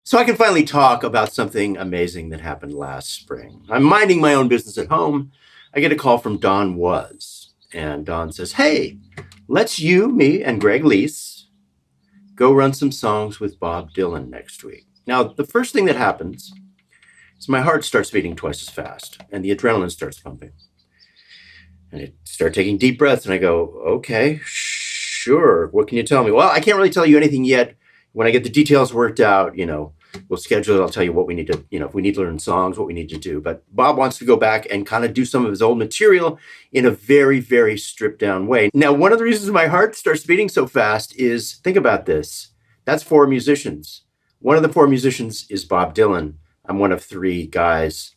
So I can finally talk about something amazing that happened last spring. I'm minding my own business at home. I get a call from Don Was, and Don says, "Hey, let's you, me, and Greg Lease go run some songs with Bob Dylan next week." Now, the first thing that happens is my heart starts beating twice as fast, and the adrenaline starts pumping. And I start taking deep breaths, and I go, "Okay, sure. What can you tell me?" "Well, I can't really tell you anything yet. When I get the details worked out, we'll schedule it. I'll tell you what we need to, if we need to learn songs, what we need to do." But Bob wants to go back and kind of do some of his old material in a very, very stripped down way. Now, one of the reasons my heart starts beating so fast is, think about this. That's four musicians. One of the four musicians is Bob Dylan. I'm one of three guys.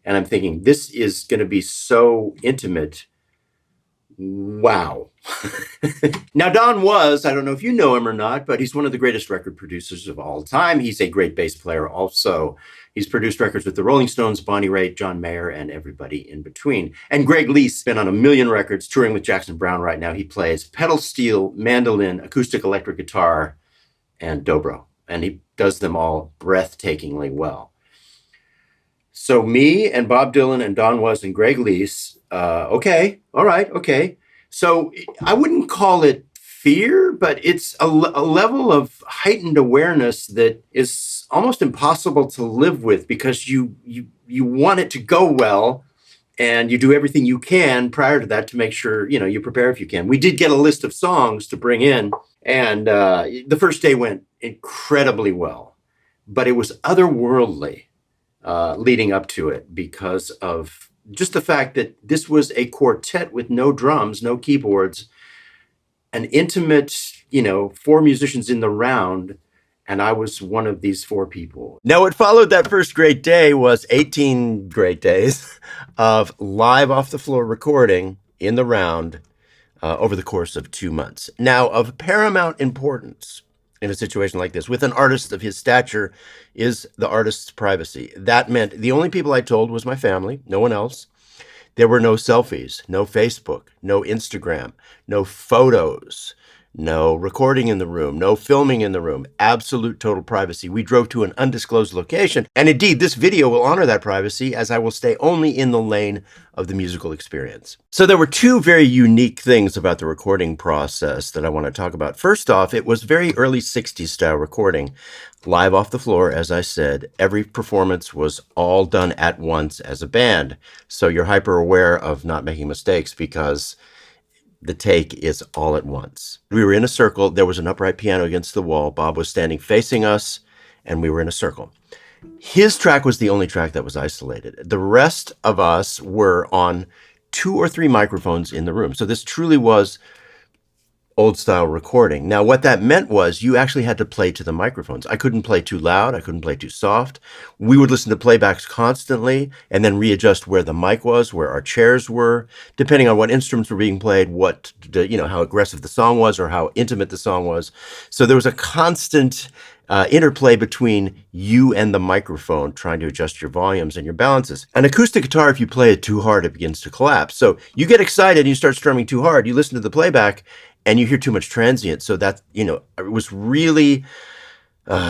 And I'm thinking, this is going to be so intimate. Wow. Now, Don Was, I don't know if you know him or not, but he's one of the greatest record producers of all time. He's a great bass player also. He's produced records with the Rolling Stones, Bonnie Raitt, John Mayer, and everybody in between. And Greg Lease has been on a million records, touring with Jackson Browne right now. He plays pedal steel, mandolin, acoustic electric guitar, and dobro. And he does them all breathtakingly well. So me and Bob Dylan and Don Was and Greg Lease, okay, all right, okay. So I wouldn't call it fear, but it's a level of heightened awareness that is almost impossible to live with, because you want it to go well, and you do everything you can prior to that to make sure, you prepare if you can. We did get a list of songs to bring in, and the first day went incredibly well, but it was otherworldly. Leading up to it, because of just the fact that this was a quartet with no drums, no keyboards, an intimate, four musicians in the round, and I was one of these four people. Now, what followed that first great day was 18 great days of live off the floor recording in the round over the course of 2 months. Now, of paramount importance in a situation like this, with an artist of his stature, is the artist's privacy. That meant the only people I told was my family, no one else. There were no selfies, no Facebook, no Instagram, no photos, no recording in the room, no filming in the room, absolute total privacy. We drove to an undisclosed location, and indeed, this video will honor that privacy, as I will stay only in the lane of the musical experience. So there were two very unique things about the recording process that I want to talk about. First off, it was very early 60s style recording, live off the floor, as I said. Every performance was all done at once as a band, so you're hyper aware of not making mistakes, because the take is all at once. We were in a circle. There was an upright piano against the wall. Bob was standing facing us, and we were in a circle. His track was the only track that was isolated. The rest of us were on 2 or 3 microphones in the room. So this truly was old style recording. Now, what that meant was you actually had to play to the microphones. I couldn't play too loud. I couldn't play too soft. We would listen to playbacks constantly and then readjust where the mic was, where our chairs were, depending on what instruments were being played, how aggressive the song was or how intimate the song was. So there was a constant interplay between you and the microphone, trying to adjust your volumes and your balances. An acoustic guitar, if you play it too hard, it begins to collapse. So you get excited and you start strumming too hard. You listen to the playback and you hear too much transient. So that, it was really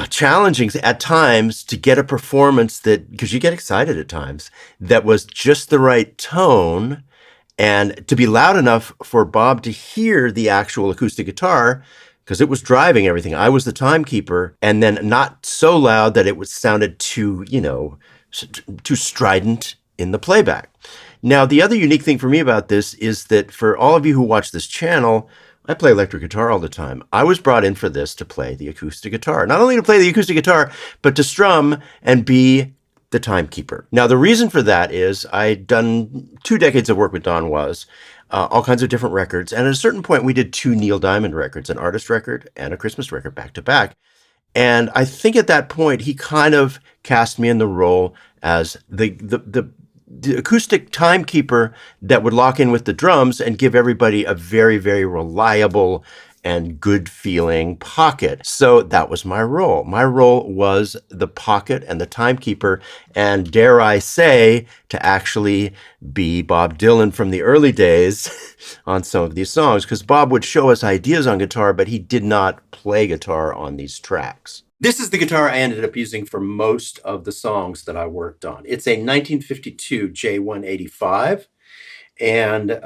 challenging at times to get a performance that, because you get excited at times, that was just the right tone and to be loud enough for Bob to hear the actual acoustic guitar, because it was driving everything. I was the timekeeper, and then not so loud that it sounded too strident in the playback. Now, the other unique thing for me about this is that for all of you who watch this channel, I play electric guitar all the time. I was brought in for this to play the acoustic guitar. Not only to play the acoustic guitar, but to strum and be the timekeeper. Now, the reason for that is I'd done 2 decades of work with Don Was, all kinds of different records. And at a certain point, we did 2 Neil Diamond records, an artist record and a Christmas record back to back. And I think at that point, he kind of cast me in the role as the acoustic timekeeper that would lock in with the drums and give everybody a very, very reliable and good feeling pocket. So that was my role. My role was the pocket and the timekeeper, and dare I say, to actually be Bob Dylan from the early days on some of these songs, because Bob would show us ideas on guitar, but he did not play guitar on these tracks. This is the guitar I ended up using for most of the songs that I worked on. It's a 1952 J185. And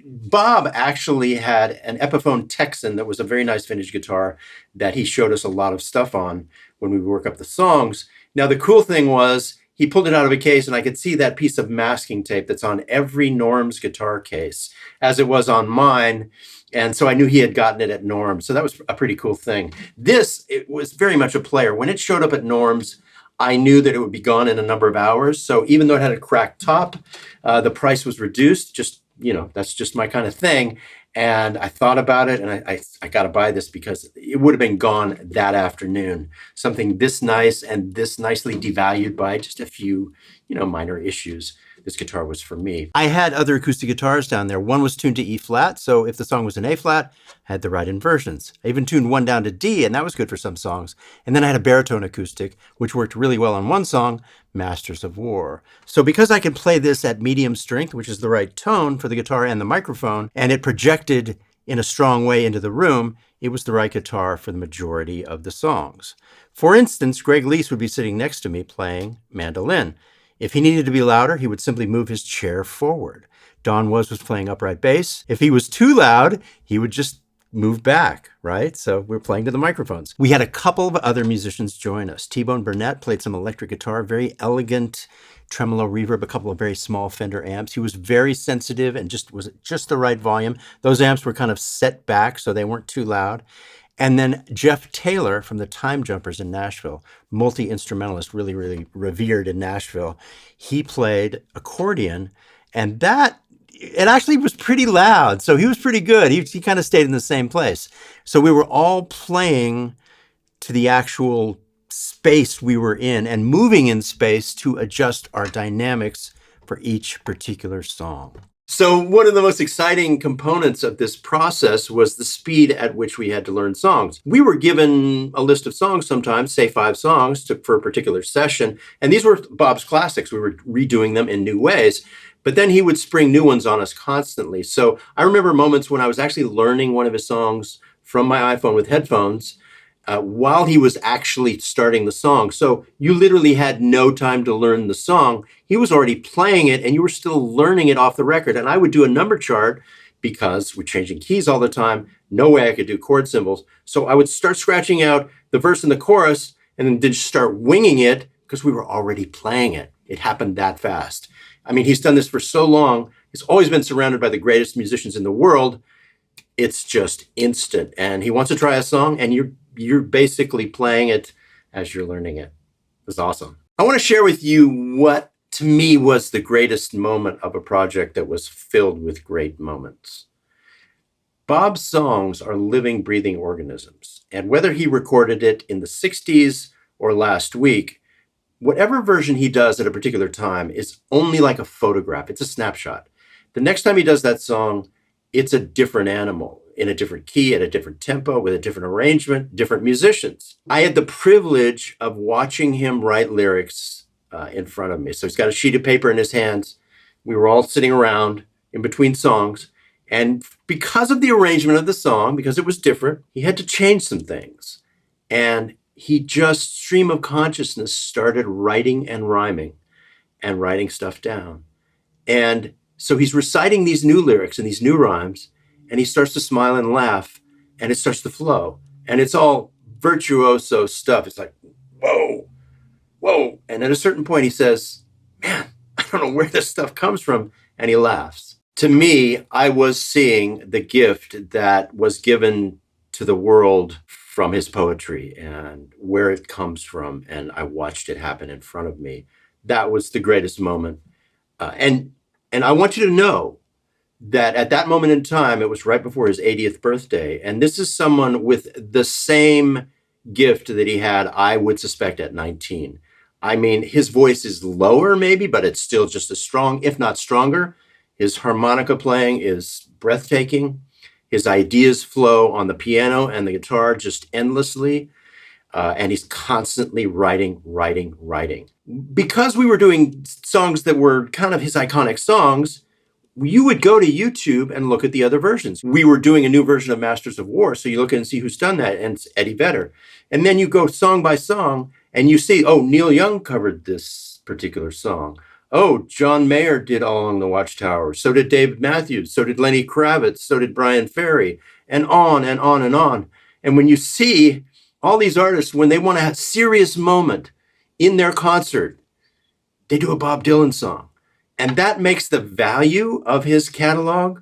Bob actually had an Epiphone Texan that was a very nice vintage guitar that he showed us a lot of stuff on when we would work up the songs. Now, the cool thing was he pulled it out of a case, and I could see that piece of masking tape that's on every Norm's guitar case, as it was on mine. And so I knew he had gotten it at Norm's. So that was a pretty cool thing. It was very much a player. When it showed up at Norm's, I knew that it would be gone in a number of hours. So even though it had a cracked top, the price was reduced. Just, that's just my kind of thing. And I thought about it, and I got to buy this because it would have been gone that afternoon. Something this nice and this nicely devalued by just a few, minor issues. This guitar was for me. I had other acoustic guitars down there. One was tuned to E flat, so if the song was in A flat, I had the right inversions. I even tuned one down to D, and that was good for some songs. And then I had a baritone acoustic, which worked really well on one song, Masters of War. So because I could play this at medium strength, which is the right tone for the guitar and the microphone, and it projected in a strong way into the room, it was the right guitar for the majority of the songs. For instance, Greg Lease would be sitting next to me playing mandolin. If he needed to be louder, he would simply move his chair forward. Don was playing upright bass. If he was too loud, he would just move back, right? So we're playing to the microphones. We had a couple of other musicians join us. T-Bone Burnett played some electric guitar, very elegant tremolo reverb, a couple of very small Fender amps. He was very sensitive and was just the right volume. Those amps were kind of set back so they weren't too loud. And then Jeff Taylor from the Time Jumpers in Nashville, multi-instrumentalist, really, really revered in Nashville. He played accordion, and it actually was pretty loud. So he was pretty good. He kind of stayed in the same place. So we were all playing to the actual space we were in and moving in space to adjust our dynamics for each particular song. So one of the most exciting components of this process was the speed at which we had to learn songs. We were given a list of songs sometimes, say 5 songs for a particular session, and these were Bob's classics. We were redoing them in new ways, but then he would spring new ones on us constantly. So I remember moments when I was actually learning one of his songs from my iPhone with headphones while he was actually starting the song. So you literally had no time to learn the song. He was already playing it and you were still learning it off the record. And I would do a number chart because we're changing keys all the time. No way I could do chord symbols. So I would start scratching out the verse and the chorus and then just start winging it because we were already playing it. It happened that fast. I mean, he's done this for so long. He's always been surrounded by the greatest musicians in the world. It's just instant. And he wants to try a song and you're basically playing it as you're learning it. It was awesome. I want to share with you what to me was the greatest moment of a project that was filled with great moments. Bob's songs are living, breathing organisms. And whether he recorded it in the 60s or last week, whatever version he does at a particular time is only like a photograph. It's a snapshot. The next time he does that song, it's a different animal in a different key, at a different tempo, with a different arrangement, different musicians. I had the privilege of watching him write lyrics in front of me. So he's got a sheet of paper in his hands. We were all sitting around in between songs. And because of the arrangement of the song, because it was different, he had to change some things. And he just, stream of consciousness, started writing and rhyming and writing stuff down. And so he's reciting these new lyrics and these new rhymes, and he starts to smile and laugh, and it starts to flow. And it's all virtuoso stuff. It's like, whoa, whoa. And at a certain point, he says, man, I don't know where this stuff comes from. And he laughs. To me, I was seeing the gift that was given to the world from his poetry and where it comes from. And I watched it happen in front of me. That was the greatest moment. And I want you to know that at that moment in time, it was right before his 80th birthday. And this is someone with the same gift that he had, I would suspect, at 19. I mean, his voice is lower maybe, but it's still just as strong, if not stronger. His harmonica playing is breathtaking. His ideas flow on the piano and the guitar just endlessly. And he's constantly writing. Because we were doing songs that were kind of his iconic songs, you would go to YouTube and look at the other versions. We were doing a new version of Masters of War, so you look and see who's done that, and it's Eddie Vedder. And then you go song by song, and you see, oh, Neil Young covered this particular song. Oh, John Mayer did All Along the Watchtower. So did David Matthews. So did Lenny Kravitz. So did Brian Ferry. And on and on and on. And when you see all these artists, when they want a serious moment in their concert, they do a Bob Dylan song. And that makes the value of his catalog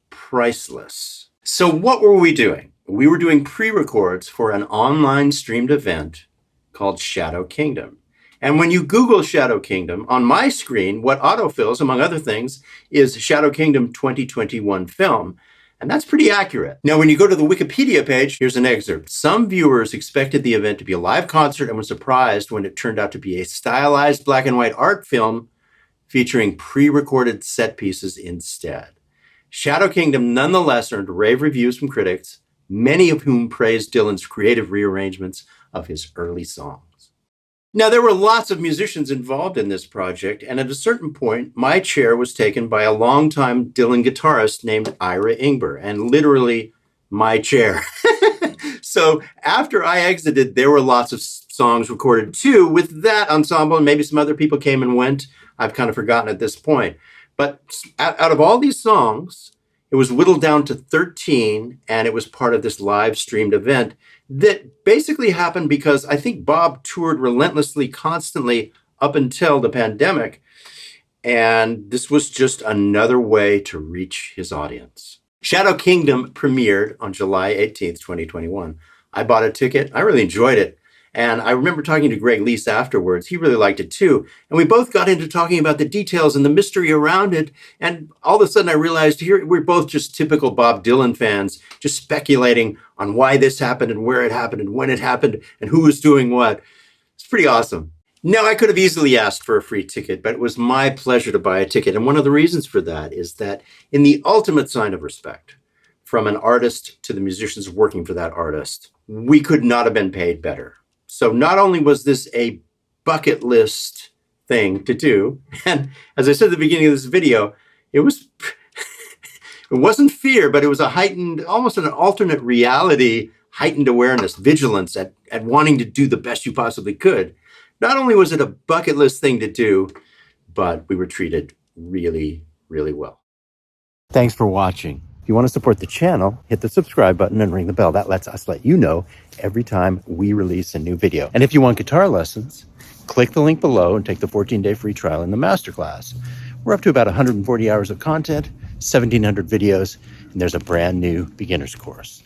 priceless. So what were we doing? We were doing pre-records for an online streamed event called Shadow Kingdom. And when you Google Shadow Kingdom, on my screen, what autofills, among other things, is Shadow Kingdom 2021 film. And that's pretty accurate. Now, when you go to the Wikipedia page, here's an excerpt. Some viewers expected the event to be a live concert and were surprised when it turned out to be a stylized black and white art film featuring pre-recorded set pieces instead. Shadow Kingdom nonetheless earned rave reviews from critics, many of whom praised Dylan's creative rearrangements of his early songs. Now, there were lots of musicians involved in this project, and at a certain point, my chair was taken by a longtime Dylan guitarist named Ira Ingber, and literally my chair. So after I exited, there were lots of songs recorded too with that ensemble, and maybe some other people came and went. I've kind of forgotten at this point. But out of all these songs, it was whittled down to 13, and it was part of this live streamed event that basically happened because I think Bob toured relentlessly, constantly up until the pandemic. And this was just another way to reach his audience. Shadow Kingdom premiered on July 18th, 2021. I bought a ticket. I really enjoyed it. And I remember talking to Greg Lease afterwards. He really liked it too. And we both got into talking about the details and the mystery around it. And all of a sudden I realized here we're both just typical Bob Dylan fans, just speculating on why this happened and where it happened and when it happened and who was doing what. It's pretty awesome. Now, I could have easily asked for a free ticket, but it was my pleasure to buy a ticket. And one of the reasons for that is that in the ultimate sign of respect from an artist to the musicians working for that artist, we could not have been paid better. So not only was this a bucket list thing to do, and as I said at the beginning of this video, it wasn't fear, but it was a heightened, almost an alternate reality, heightened awareness, vigilance at wanting to do the best you possibly could. Not only was it a bucket list thing to do, but we were treated really, really well. Thanks for watching. If you want to support the channel, hit the subscribe button and ring the bell. That lets us let you know every time we release a new video. And if you want guitar lessons, click the link below and take the 14-day free trial in the Masterclass. We're up to about 140 hours of content, 1,700 videos, and there's a brand new beginner's course.